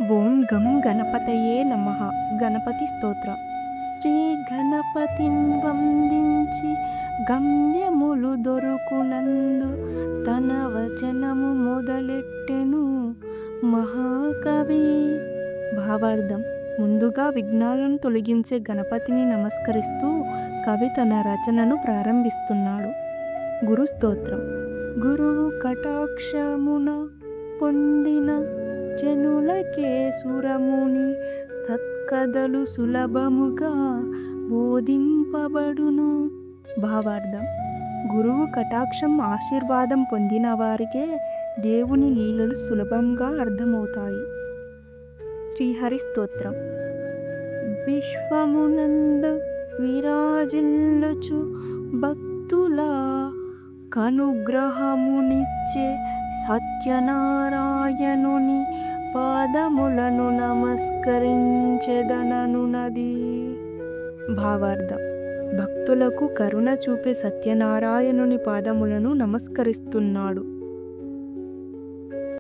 ఓం గం గణపతయే నమః. గణపతి స్తోత్రం. శ్రీ గణపతిం వందించి గమ్యములు దొరుకునందు తన వచనము మొదలెట్టెను మహాకవి. భావార్థం: ముందుగా విఘ్నాలను తొలగించే గణపతిని నమస్కరిస్తూ కవి తన రచనను ప్రారంభిస్తున్నాడు. గురు స్తోత్రం. గురువు కటాక్షమున పొందిన జనులకే సురముని తత్కథలు సులభముగా బోధింపబడును. భావార్థం: గురువు కటాక్షం ఆశీర్వాదం పొందిన వారికే దేవుని లీలలు సులభంగా అర్థమవుతాయి. శ్రీహరి స్తోత్రం. విశ్వమునందు విరాజిల్లుచు భక్తుల కనుగ్రహమునిచ్చే సత్యనారాయణుని పాదములను నమస్కరించెదననున్నది. భావార్థం: భక్తులకు కరుణ చూపే సత్యనారాయణుని పాదములను నమస్కరిస్తున్నాడు.